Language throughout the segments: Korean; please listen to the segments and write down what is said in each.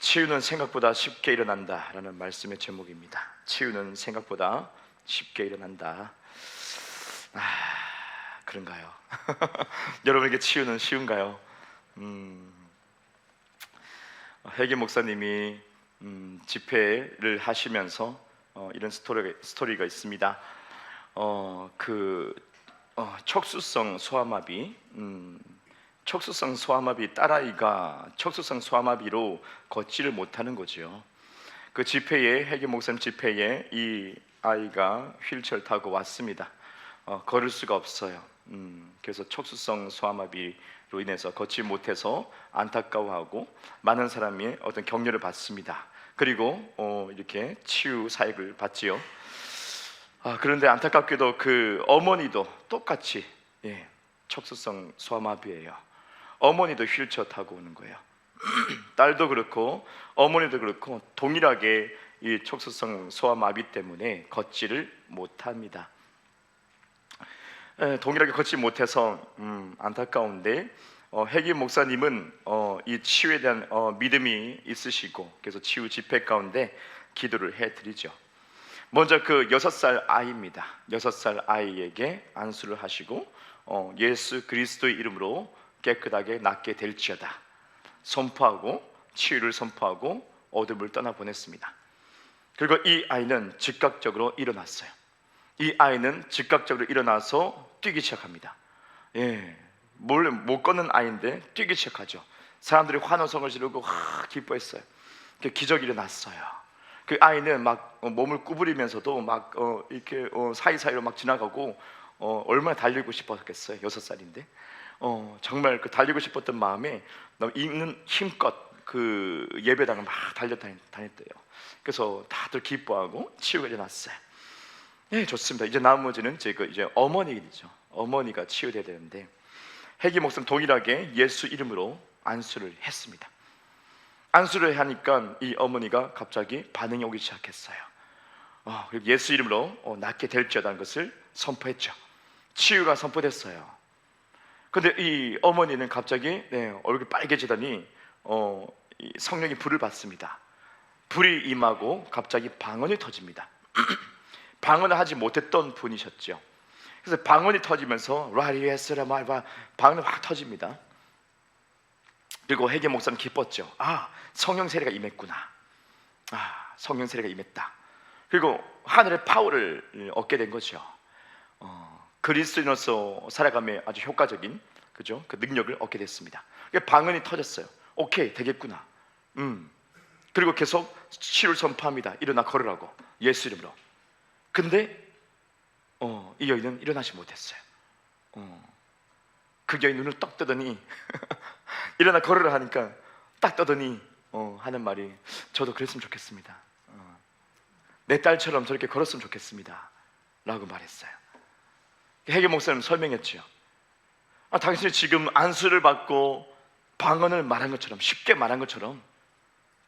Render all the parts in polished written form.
치유는 생각보다 쉽게 일어난다 라는 말씀의 제목입니다. 치유는 생각보다 쉽게 일어난다. 그런가요? 여러분에게 치유는 쉬운가요? 회계 목사님이 집회를 하시면서 이런 스토리가 있습니다. 척수성 소아마비, 딸아이가 척수성 소아마비로 걷지를 못하는 거죠. 그 집회에, 회계 목사님 집회에 이 아이가 휠체어를 타고 왔습니다. 걸을 수가 없어요. 그래서 척수성 소아마비로 인해서 걷지 못해서 안타까워하고 많은 사람이 어떤 격려를 받습니다. 그리고 이렇게 치유 사역을 받지요. 그런데 안타깝게도 그 어머니도 똑같이 척수성 소아마비예요. 어머니도 휠체어 타고 오는 거예요. 딸도 그렇고 어머니도 그렇고 동일하게 이 척수성 소아마비 때문에 걷지를 못합니다. 동일하게 걷지 못해서 안타까운데 회계 목사님은 이 치유에 대한 믿음이 있으시고 그래서 치유 집회 가운데 기도를 해드리죠. 먼저 그 6살 아이입니다. 6살 아이에게 안수를 하시고 예수 그리스도의 이름으로 깨끗하게 낫게 될지어다 선포하고 치유를 선포하고 어둠을 떠나보냈습니다. 그리고 이 아이는 즉각적으로 일어났어요. 이 아이는 즉각적으로 일어나서 뛰기 시작합니다. 몰래 못 걷는 아이인데 뛰기 시작하죠. 사람들이 환호성을 지르고 기뻐했어요. 기적이 일어났어요. 그 아이는 막 몸을 구부리면서도 막 이렇게 사이사이로 막 지나가고 얼마나 달리고 싶었겠어요. 6살인데 정말 그 달리고 싶었던 마음에 있는 힘껏 그 예배당을 막 다녔대요. 그래서 다들 기뻐하고 치유가 일어났어요. 좋습니다. 이제 나머지는 이제 어머니죠. 어머니가 치유돼야 되는데 회계 목사님 동일하게 예수 이름으로 안수를 했습니다. 안수를 하니까 이 어머니가 갑자기 반응이 오기 시작했어요. 그리고 예수 이름으로 낫게 될지어다는 것을 선포했죠. 치유가 선포됐어요. 근데 이 어머니는 갑자기 얼굴이 빨개지더니 성령이 불을 받습니다. 불이 임하고 갑자기 방언이 터집니다. 방언을 하지 못했던 분이셨죠. 그래서 방언이 터지면서 라리에스라 말바 방언이 확 터집니다. 그리고 회계 목사는 기뻤죠. 성령 세례가 임했구나. 성령 세례가 임했다. 그리고 하늘의 파워를 얻게 된 거죠. 그리스도인으로서 살아감에 아주 효과적인 그죠? 그 능력을 얻게 됐습니다. 방언이 터졌어요. 오케이 되겠구나. 그리고 계속 치유를 선포합니다. 일어나 걸으라고 예수 이름으로. 근데 이 여인은 일어나지 못했어요. 그 여인 눈을 떡 뜨더니 일어나 걸으라 하니까 딱 떠더니 하는 말이 저도 그랬으면 좋겠습니다. 내 딸처럼 저렇게 걸었으면 좋겠습니다 라고 말했어요. 회계 목사님 설명했죠. 당신이 지금 안수를 받고 방언을 말한 것처럼 쉽게 말한 것처럼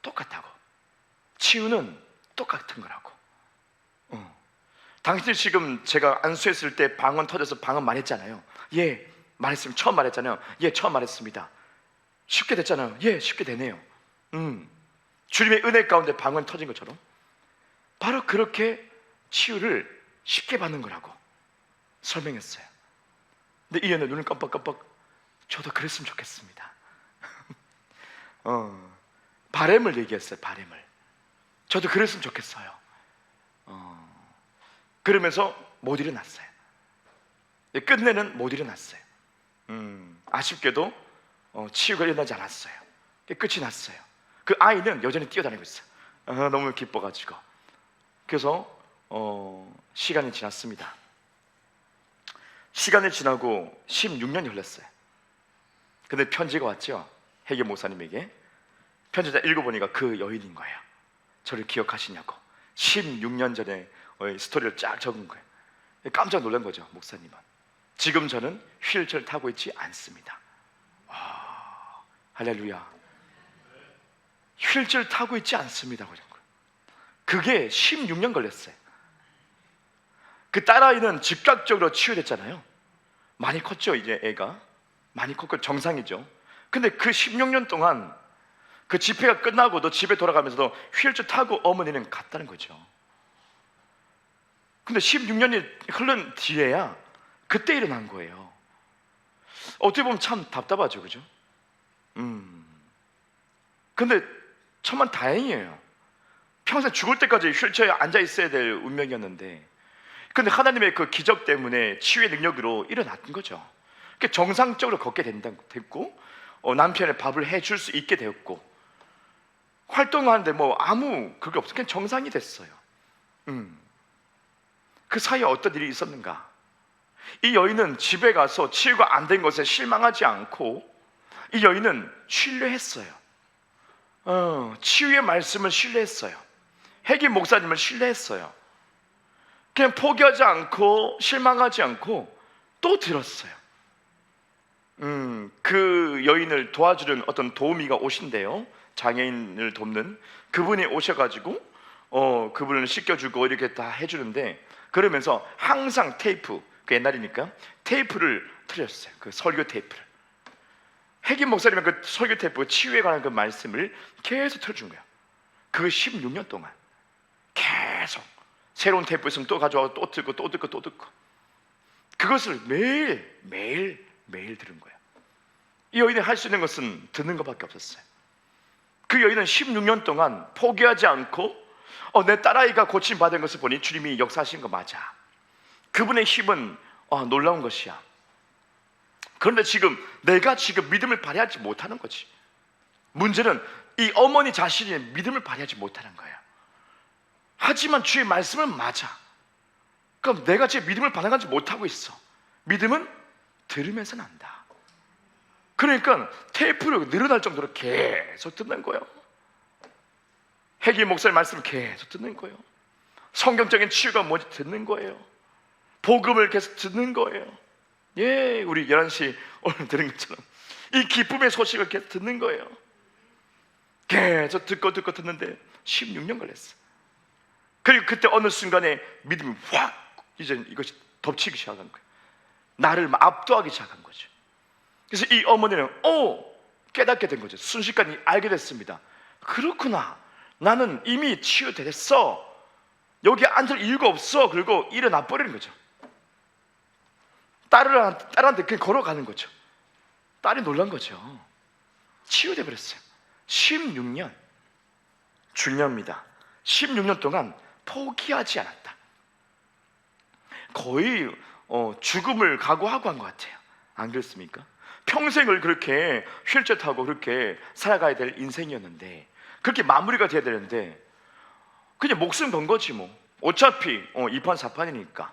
똑같다고. 치유는 똑같은 거라고. 당신이 지금 제가 안수했을 때 방언 터져서 방언 말했잖아요. 말했으면 처음 말했잖아요. 처음 말했습니다. 쉽게 됐잖아요. 쉽게 되네요. 주님의 은혜 가운데 방언이 터진 것처럼 바로 그렇게 치유를 쉽게 받는 거라고 설명했어요. 근데 이 여인은 눈을 깜빡깜빡 저도 그랬으면 좋겠습니다. 바램을 얘기했어요. 바램을 저도 그랬으면 좋겠어요. 그러면서 못 일어났어요. 끝내는 못 일어났어요. 아쉽게도 치유가 일어나지 않았어요. 끝이 났어요. 그 아이는 여전히 뛰어다니고 있어요. 너무 기뻐가지고. 그래서 시간이 지났습니다. 시간이 지나고 16년이 흘렀어요. 근데 편지가 왔죠. 회계 목사님에게. 편지를 읽어보니까 그 여인인 거예요. 저를 기억하시냐고. 16년 전에 스토리를 쫙 적은 거예요. 깜짝 놀란 거죠. 목사님은. 지금 저는 휠체어를 타고 있지 않습니다. 할렐루야. 휠체어를 타고 있지 않습니다. 그게 16년 걸렸어요. 그 딸아이는 즉각적으로 치유됐잖아요. 많이 컸죠. 이제 애가 많이 컸고 정상이죠. 근데 그 16년 동안 그 집회가 끝나고도 집에 돌아가면서도 휠체어 타고 어머니는 갔다는 거죠. 근데 16년이 흐른 뒤에야 그때 일어난 거예요. 어떻게 보면 참 답답하죠, 그죠? 근데 천만 다행이에요. 평생 죽을 때까지 휠체어에 앉아 있어야 될 운명이었는데, 근데 하나님의 그 기적 때문에 치유의 능력으로 일어났던 거죠. 그러니까 정상적으로 걷게 됐고, 남편의 밥을 해줄 수 있게 되었고, 활동하는데 뭐 아무 그게 없어. 그냥 정상이 됐어요. 그 사이에 어떤 일이 있었는가? 이 여인은 집에 가서 치유가 안 된 것에 실망하지 않고, 이 여인은 신뢰했어요. 치유의 말씀을 신뢰했어요. 해기 목사님을 신뢰했어요. 그냥 포기하지 않고 실망하지 않고 또 들었어요. 그 여인을 도와주는 어떤 도우미가 오신대요. 장애인을 돕는 그분이 오셔가지고 그분을 씻겨주고 이렇게 다 해주는데, 그러면서 항상 테이프, 그 옛날이니까 테이프를 틀렸어요. 그 설교 테이프를. 해기 목사님은 그 설교 테이프, 치유에 관한 그 말씀을 계속 틀어준 거예요. 그 16년 동안 계속 새로운 테이프 있으면 또 가져와서 또 듣고 또 듣고 또 듣고, 그것을 매일 들은 거예요. 이 여인이 할 수 있는 것은 듣는 것밖에 없었어요. 그 여인은 16년 동안 포기하지 않고 내 딸아이가 고침받은 것을 보니 주님이 역사하신 거 맞아. 그분의 힘은 놀라운 것이야. 그런데 지금 내가 지금 믿음을 발휘하지 못하는 거지. 문제는 이 어머니 자신이 믿음을 발휘하지 못하는 거예요. 하지만 주의 말씀은 맞아. 그럼 내가 지금 믿음을 발휘하지 못하고 있어. 믿음은 들으면서 난다. 그러니까 테이프를 늘어날 정도로 계속 듣는 거예요. 해기 목사의 말씀을 계속 듣는 거예요. 성경적인 치유가 뭔지 듣는 거예요. 복음을 계속 듣는 거예요. 예, 우리 11시 오늘 들은 것처럼 이 기쁨의 소식을 계속 듣는 거예요. 계속 듣고 듣는데 16년 걸렸어. 그리고 그때 어느 순간에 믿음이 확 이제 이것이 덮치기 시작한 거예요. 나를 압도하기 시작한 거죠. 그래서 이 어머니는 깨닫게 된 거죠. 순식간에 알게 됐습니다. 그렇구나, 나는 이미 치유됐어. 여기 앉을 이유가 없어. 그리고 일어나 버리는 거죠. 딸한테 그냥 걸어가는 거죠. 딸이 놀란 거죠. 치유돼 버렸어요. 16년 중요합니다. 16년 동안 포기하지 않았다. 거의 죽음을 각오하고 한 것 같아요. 안 그렇습니까? 평생을 그렇게 휠체어 타고 그렇게 살아가야 될 인생이었는데, 그렇게 마무리가 돼야 되는데 그냥 목숨 건 거지 뭐. 어차피 2판 4판이니까.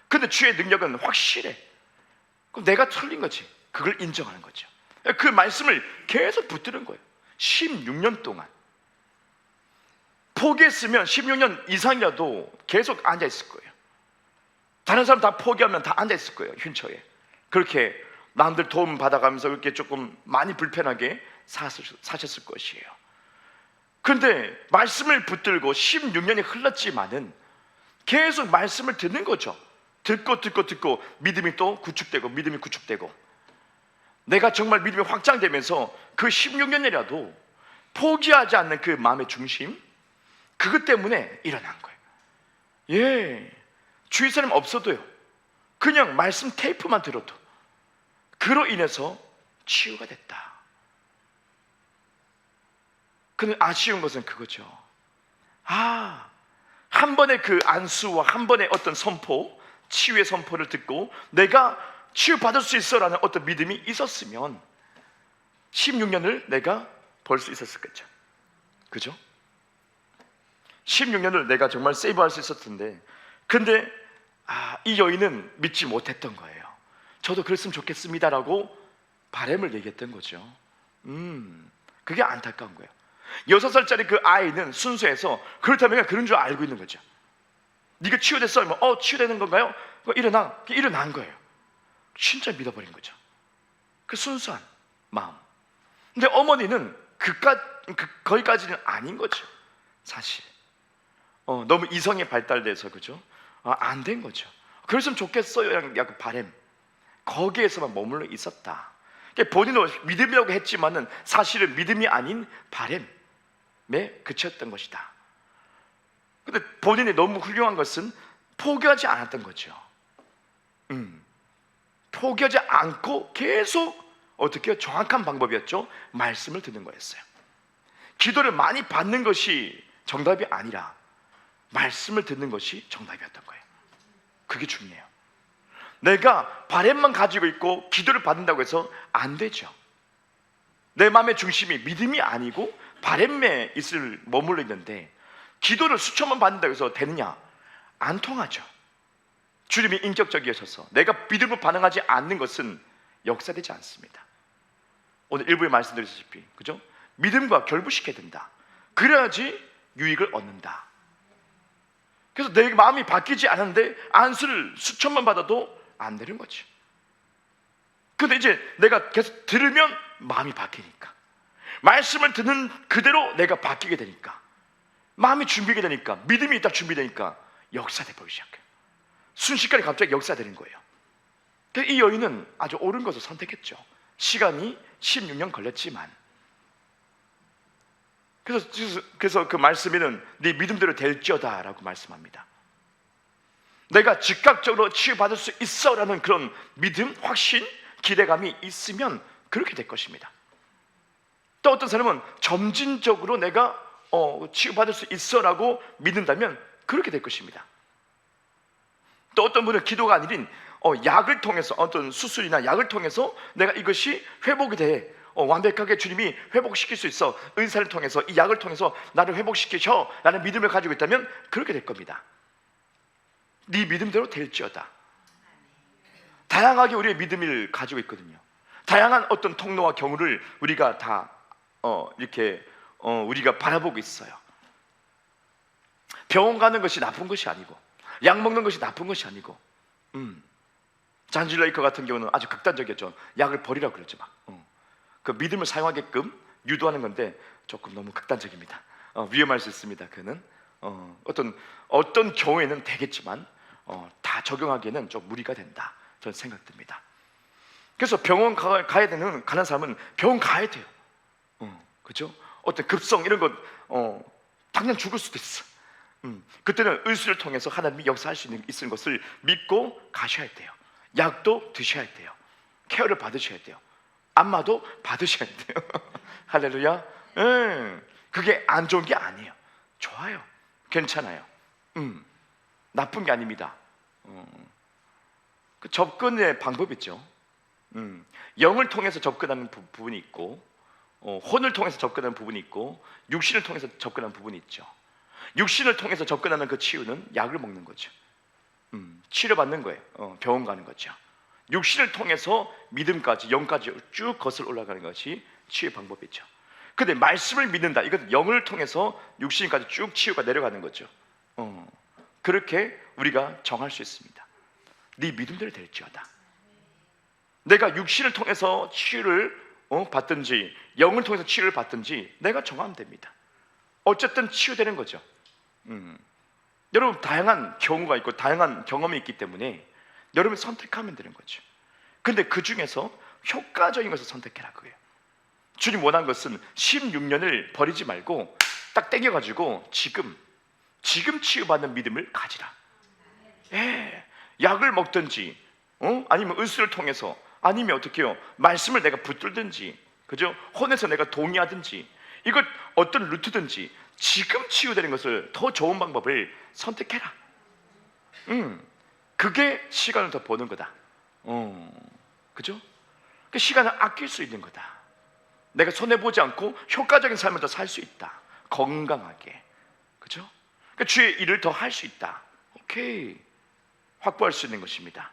근데 주의 능력은 확실해. 그럼 내가 틀린 거지. 그걸 인정하는 거죠. 그 말씀을 계속 붙드는 거예요. 16년 동안. 포기했으면 16년 이상이라도 계속 앉아있을 거예요. 다른 사람 다 포기하면 다 앉아있을 거예요. 휠체어에. 그렇게 남들 도움 받아가면서 그렇게 조금 많이 불편하게 사셨을 것이에요. 그런데 말씀을 붙들고 16년이 흘렀지만은 계속 말씀을 듣는 거죠. 듣고 믿음이 또 구축되고, 믿음이 구축되고, 내가 정말 믿음이 확장되면서 그 16년이라도 포기하지 않는 그 마음의 중심, 그것 때문에 일어난 거예요. 예, 주위 사람 없어도요, 그냥 말씀 테이프만 들어도 그로 인해서 치유가 됐다. 근데 아쉬운 것은 그거죠. 한 번의 그 안수와 한 번의 어떤 선포, 치유의 선포를 듣고 내가 치유받을 수 있어라는 어떤 믿음이 있었으면 16년을 내가 벌 수 있었을 거죠. 그죠? 16년을 내가 정말 세이브할 수 있었을 텐데, 근데 이 여인은 믿지 못했던 거예요. 저도 그랬으면 좋겠습니다라고 바람을 얘기했던 거죠. 그게 안타까운 거예요. 6살짜리 그 아이는 순수해서 그렇다면 그런 줄 알고 있는 거죠. 네가 치유됐어? 치유되는 건가요? 일어난 거예요. 진짜 믿어버린 거죠. 그 순수한 마음. 근데 어머니는 거기까지는 아닌 거죠. 사실 너무 이성이 발달돼서, 그죠? 안 된 거죠. 그랬으면 좋겠어요. 약간 바람, 거기에서만 머물러 있었다. 그러니까 본인은 믿음이라고 했지만은 사실은 믿음이 아닌 바램에 그쳤던 것이다. 근데 본인이 너무 훌륭한 것은 포기하지 않았던 거죠. 포기하지 않고 계속 어떻게 정확한 방법이었죠? 말씀을 듣는 거였어요. 기도를 많이 받는 것이 정답이 아니라 말씀을 듣는 것이 정답이었던 거예요. 그게 중요해요. 내가 바램만 가지고 있고 기도를 받는다고 해서 안 되죠. 내 마음의 중심이 믿음이 아니고 바램에 머물러 있는데 기도를 수천만 받는다고 해서 되느냐? 안 통하죠. 주님이 인격적이셔서 내가 믿음으로 반응하지 않는 것은 역사되지 않습니다. 오늘 일부에 말씀드렸다시피, 그죠? 믿음과 결부시켜야 된다. 그래야지 유익을 얻는다. 그래서 내 마음이 바뀌지 않은데 안수를 수천만 받아도 안 되는 거지. 근데 이제 내가 계속 들으면 마음이 바뀌니까, 말씀을 듣는 그대로 내가 바뀌게 되니까, 마음이 준비게 되니까, 믿음이 딱 준비되니까 역사돼 보이기 시작해요. 순식간에 갑자기 역사되는 거예요. 이 여인은 아주 옳은 것을 선택했죠. 시간이 16년 걸렸지만. 그래서 그 말씀에는 네 믿음대로 될지어다 라고 말씀합니다. 내가 즉각적으로 치유받을 수 있어 라는 그런 믿음, 확신, 기대감이 있으면 그렇게 될 것입니다. 또 어떤 사람은 점진적으로 내가 치유받을 수 있어 라고 믿는다면 그렇게 될 것입니다. 또 어떤 분은 기도가 아닌 약을 통해서, 어떤 수술이나 약을 통해서 내가 이것이 회복이 돼, 완벽하게 주님이 회복시킬 수 있어, 의사를 통해서, 이 약을 통해서 나를 회복시키셔 라는 믿음을 가지고 있다면 그렇게 될 겁니다. 네 믿음대로 될지어다. 다양하게 우리의 믿음을 가지고 있거든요. 다양한 어떤 통로와 경우를 우리가 다 이렇게 우리가 바라보고 있어요. 병원 가는 것이 나쁜 것이 아니고, 약 먹는 것이 나쁜 것이 아니고, 잔질레이커 같은 경우는 아주 극단적이었죠. 약을 버리라고 그랬죠. 그 믿음을 사용하게끔 유도하는 건데 조금 너무 극단적입니다. 위험할 수 있습니다. 그는 어떤 경우에는 되겠지만 다 적용하기에는 좀 무리가 된다, 저는 생각됩니다. 그래서 병원 가야 되는 가는 사람은 병원 가야 돼요. 그죠? 어떤 급성 이런 것 당장 죽을 수도 있어. 그때는 의술을 통해서 하나님이 역사할 수 있는 것을 믿고 가셔야 돼요. 약도 드셔야 돼요. 케어를 받으셔야 돼요. 안마도 받으셔야 돼요. 할렐루야. 그게 안 좋은 게 아니에요. 좋아요. 괜찮아요. 나쁜 게 아닙니다. 그 접근의 방법이 있죠. 영을 통해서 접근하는 부분이 있고, 혼을 통해서 접근하는 부분이 있고, 육신을 통해서 접근하는 부분이 있죠. 육신을 통해서 접근하는 그 치유는 약을 먹는 거죠. 치료받는 거예요. 병원 가는 거죠. 육신을 통해서 믿음까지, 영까지 쭉 거슬러 올라가는 것이 치유의 방법이죠. 근데 말씀을 믿는다, 이것은 영을 통해서 육신까지 쭉 치유가 내려가는 거죠. 그렇게 우리가 정할 수 있습니다. 네 믿음대로 될지어다. 내가 육신을 통해서 치유를 받든지 영을 통해서 치유를 받든지 내가 정하면 됩니다. 어쨌든 치유되는 거죠. 여러분, 다양한 경우가 있고 다양한 경험이 있기 때문에 여러분이 선택하면 되는 거죠. 근데 그 중에서 효과적인 것을 선택해라, 그거예요. 주님 원한 것은 16년을 버리지 말고 딱 땡겨가지고 지금 치유받는 믿음을 가지라. 약을 먹든지, 아니면 의술을 통해서, 아니면 어떻게 해요? 말씀을 내가 붙들든지, 그죠? 혼에서 내가 동의하든지, 이것 어떤 루트든지 지금 치유되는 것을 더 좋은 방법을 선택해라. 그게 시간을 더 버는 거다. 그죠? 그 시간을 아낄 수 있는 거다. 내가 손해보지 않고 효과적인 삶을 더 살 수 있다. 건강하게. 그죠? 그러니까 주의 일을 더 할 수 있다. 오케이. 확보할 수 있는 것입니다.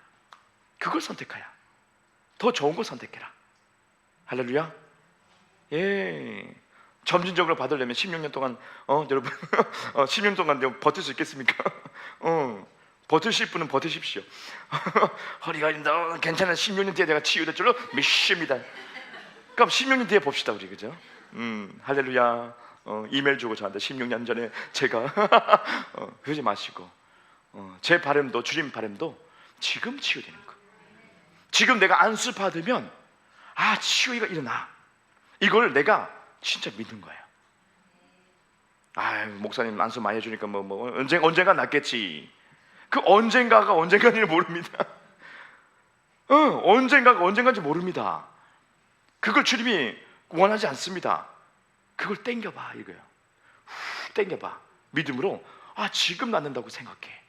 그걸 선택하야. 더 좋은 거 선택해라. 할렐루야. 예. 점진적으로 받으려면 16년 동안 여러분 16년 동안 버틸 수 있겠습니까? 버티실 분은 버티십시오. 허리가 아린다. 괜찮아. 16년 뒤에 내가 치유될 줄로 믿습니다. 그럼 16년 뒤에 봅시다, 우리. 그죠? 할렐루야. 이메일 주고 저한테 16년 전에 제가 그러지 마시고, 제 바람도, 주님 바람도 지금 치유되는 거. 지금 내가 안수 받으면 치유가 일어나. 이걸 내가 진짜 믿는 거예요. 목사님 안수 많이 해주니까 언젠가 낫겠지. 그 언젠가가 언젠가인지 모릅니다. 언젠가가 언젠가인지 모릅니다. 그걸 주님이 원하지 않습니다. 그걸 땡겨봐 이거예요. 땡겨봐. 믿음으로 지금 낫는다고 생각해.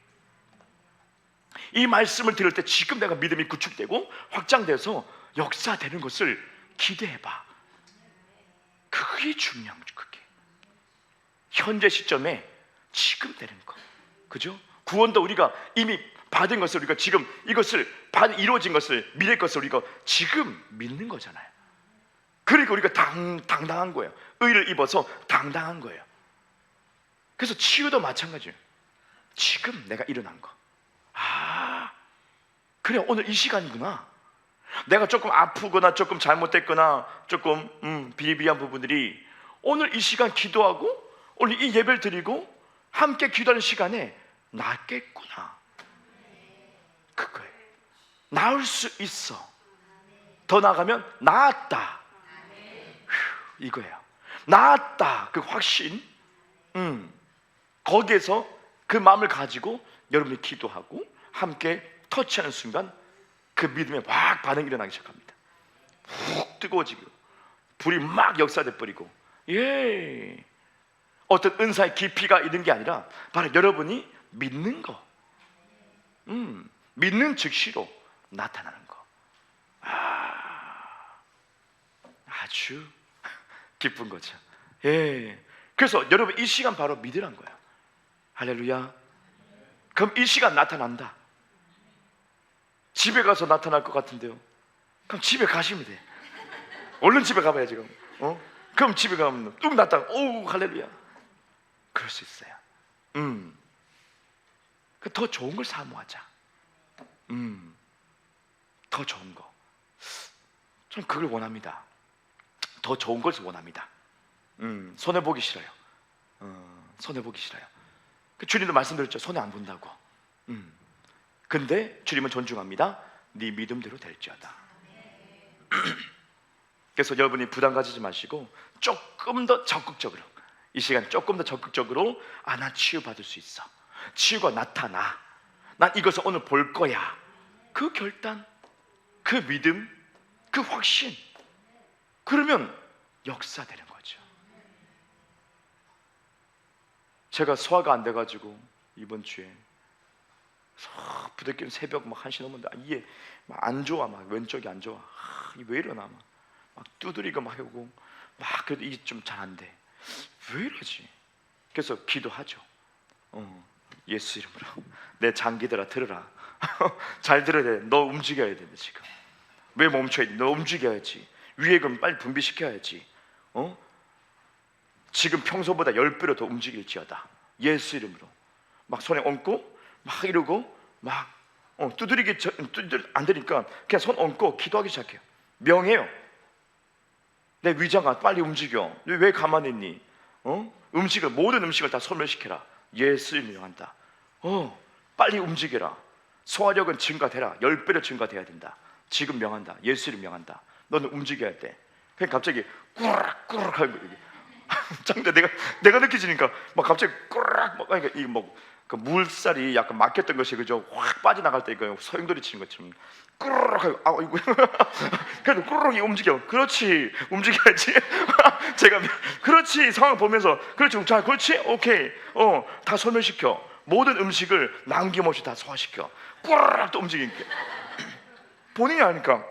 이 말씀을 들을 때 지금 내가 믿음이 구축되고 확장돼서 역사되는 것을 기대해봐. 그게 중요한 거죠. 그게 현재 시점에 지금 되는 거, 그죠? 구원도 우리가 이미 받은 것을, 우리가 지금 이것을 이루어진 것을, 미래 것을 우리가 지금 믿는 거잖아요. 그러니까 우리가 당당한 거예요. 의를 입어서 당당한 거예요. 그래서 치유도 마찬가지예요. 지금 내가 일어난 거. 그래, 오늘 이 시간이구나. 내가 조금 아프거나 조금 잘못됐거나 조금 비리비리한 부분들이 오늘 이 시간 기도하고 오늘 이 예배를 드리고 함께 기도하는 시간에 낫겠구나. 그거예요. 나을 수 있어. 더 나아가면 나았다. 이거예요. 나았다. 그 확신. 거기에서 그 마음을 가지고 여러분이 기도하고 함께 터치하는 순간 그 믿음에 막 반응이 일어나기 시작합니다. 훅 뜨거워지고 불이 막 역사돼 버리고, 어떤 은사의 깊이가 있는 게 아니라 바로 여러분이 믿는 거, 믿는 즉시로 나타나는 거. 아주 기쁜 거죠. 그래서 여러분 이 시간 바로 믿으란 거예요. 할렐루야. 그럼 이 시간 나타난다. 집에 가서 나타날 것 같은데요. 그럼 집에 가시면 돼. 얼른 집에 가봐야지. 그럼 집에 가면 뚝 나타나. 오, 할렐루야. 그럴 수 있어요. 더 좋은 걸 사모하자. 더 좋은 거. 저는 그걸 원합니다. 더 좋은 걸 원합니다. 손해 보기 싫어요. 손해 보기 싫어요. 주님도 말씀드렸죠. 손해 안 본다고. 근데 주님은 존중합니다. 네 믿음대로 될지어다. 그래서 여러분이 부담 가지지 마시고 조금 더 적극적으로, 이 시간 조금 더 적극적으로, 나 치유받을 수 있어. 치유가 나타나. 난 이것을 오늘 볼 거야. 그 결단, 그 믿음, 그 확신. 그러면 역사되는 거죠. 제가 소화가 안 돼가지고 이번 주에 부대끼는 새벽 1시 넘었는데 이게 막 안 좋아. 막 왼쪽이 안 좋아. 이게 왜 이러나. 막 두드리고 막 하고 그래도 이게 좀 잘 안 돼. 왜 이러지? 그래서 기도하죠. 예수 이름으로 내 장기들아 들으라. 잘 들어야 돼. 너 움직여야 돼. 지금 왜 멈춰 있니? 너 움직여야지. 위액은 빨리 분비시켜야지. 지금 평소보다 10배로 더 움직일지어다. 예수 이름으로 막 손에 얹고 막 이러고 막 두드리기 안 되니까 그냥 손 얹고 기도하기 시작해요. 명해요. 내 위장아 빨리 움직여. 왜 가만히 있니? 모든 음식을 다 소멸시켜라. 예수를 명한다. 빨리 움직여라. 소화력은 증가되라. 10배로 증가돼야 된다. 지금 명한다. 예수를 명한다. 너는 움직여야 돼. 그냥 갑자기 꾸락꾸락 하고 짱대 내가 느껴지니까 막 갑자기 꾸락 그러니까 이 그 물살이 약간 막혔던 것이 그죠? 확 빠져나갈 때 이거 소용돌이 치는 것처럼 꾸르륵 하고 이거 그래도 꾸르륵이 움직여. 그렇지, 움직여야지. 제가 그렇지 상황 보면서 그렇지, 자 그렇지, 오케이, 다 소멸시켜. 모든 음식을 남김없이 다 소화시켜. 꾸르륵 또 움직이게. 본인이 아니까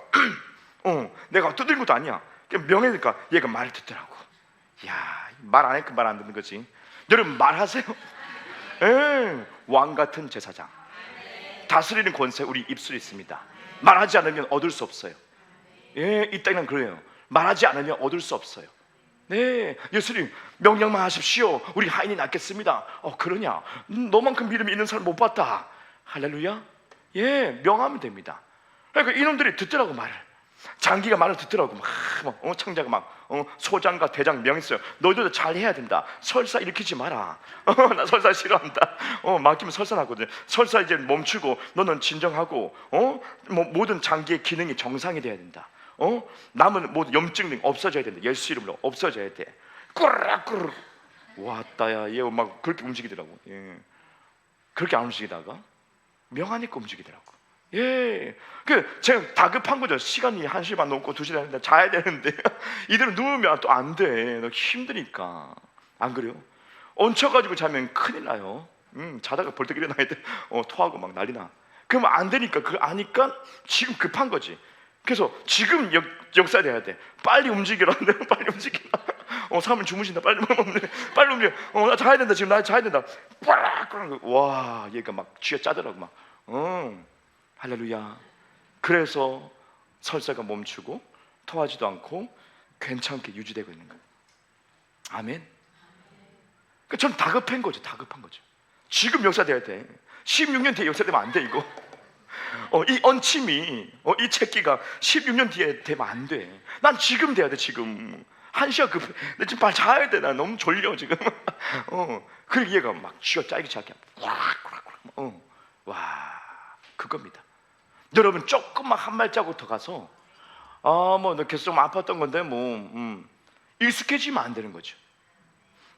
내가 두드린 것도 아니야. 명예니까 얘가 말을 듣더라고. 야, 말 안 하니까 말 안 듣는 거지. 여러분 말하세요. 왕 같은 제사장, 다스리는 권세 우리 입술에 있습니다. 말하지 않으면 얻을 수 없어요. 이 땅은 그래요. 말하지 않으면 얻을 수 없어요. 네, 예수님 명령만 하십시오. 우리 하인이 낫겠습니다. 그러냐? 너만큼 믿음이 있는 사람 못 봤다. 할렐루야. 명하면 됩니다. 그러니까 이놈들이 듣더라고 말을. 장기가 말을 듣더라고. 막 청자가 막 소장과 대장 명했어요. 너희들도 잘 해야 된다. 설사 일으키지 마라. 나 설사 싫어한다. 맡기면 설사 나거든. 설사 이제 멈추고 너는 진정하고 모든 장기의 기능이 정상이 돼야 된다. 남은 모든 염증 등 없어져야 된다. 예수 이름으로 없어져야 돼. 꾸르륵 왔다야. 얘 막 그렇게 움직이더라고. 예. 그렇게 안 움직이다가 명하니까 움직이더라고. 예. 그 제가 다급한 거죠. 시간이 1시 반 넘고 2시 됐는데 자야 되는데 이대로 누우면 또 안 돼. 너무 힘드니까. 안 그래요? 얹혀가지고 자면 큰일 나요. 자다가 벌떡 일어나야 돼. 토하고 막 난리 나. 그러면 안 되니까 그걸 아니까 지금 급한 거지. 그래서 지금 역사돼야 돼. 빨리 움직여라. 빨리 움직여라. 사람은 주무신다. 빨리 움직여. 나 자야 된다. 지금 나 자야 된다. 와, 얘가 막 쥐어 짜더라고 막. 할렐루야. 그래서 설사가 멈추고 토하지도 않고 괜찮게 유지되고 있는 거예요. 아멘. 그러니까 저는 다급한 거죠. 다급한 거죠. 지금 역사돼야 돼. 16년 뒤에 역사되면 안 돼 이거. 이 얹힘이 이 채기가 16년 뒤에 되면 안 돼. 난 지금 돼야 돼. 지금 1시간 급해. 나 지금 빨리 자야 돼. 나 너무 졸려 지금. 그리고 얘가 막 쥐어 짜기 시작해. 와, 그겁니다. 여러분 조금만 한 발자국 더 가서 뭐 계속 좀 아팠던 건데 익숙해지면 안 되는 거죠.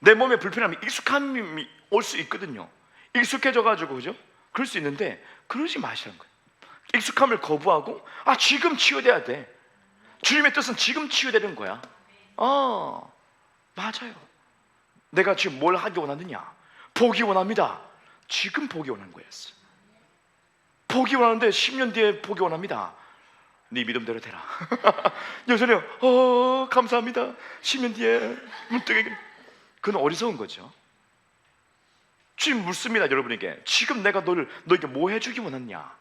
내 몸에 불편함이 익숙함이 올 수 있거든요. 익숙해져가지고 그죠? 그럴 수 있는데 그러지 마시라는 거예요. 익숙함을 거부하고 지금 치유돼야 돼. 주님의 뜻은 지금 치유되는 거야. 맞아요. 내가 지금 뭘 하기 원하느냐? 보기 원합니다. 지금 보기 원하는 거였어. 보기 원하는데 10년 뒤에 보기 원합니다. 네 믿음대로 되라. 여전히 감사합니다. 10년 뒤에 문득. 그건 어리석은 거죠. 주님 묻습니다. 여러분에게 지금 내가 너에게 뭐 해주기 원하냐?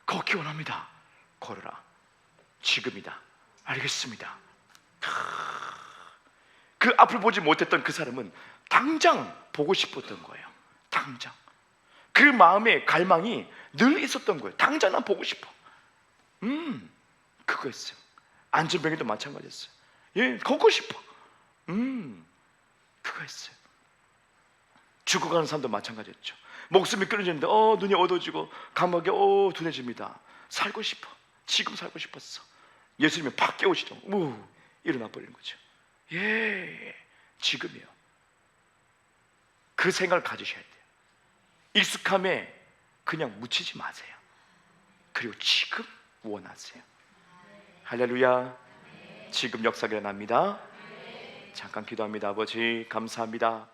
걷기 원합니다. 걸어라. 지금이다. 알겠습니다. 그 앞을 보지 못했던 그 사람은 당장 보고 싶었던 거예요. 당장 그 마음의 갈망이 늘 있었던 거예요. 당장 난 보고 싶어. 그거였어요. 안전병에도 마찬가지였어요. 예, 걷고 싶어. 그거였어요. 죽어가는 사람도 마찬가지였죠. 목숨이 끊어지는데 눈이 어두워지고 감각이 둔해집니다. 살고 싶어. 지금 살고 싶었어. 예수님이 팍 깨우시죠. 일어나 버리는 거죠. 예, 지금이요. 그 생각을 가지셔야 돼요. 익숙함에 그냥 묻히지 마세요. 그리고 지금 원하세요. 할렐루야. 지금 역사가 일어납니다. 잠깐 기도합니다. 아버지 감사합니다.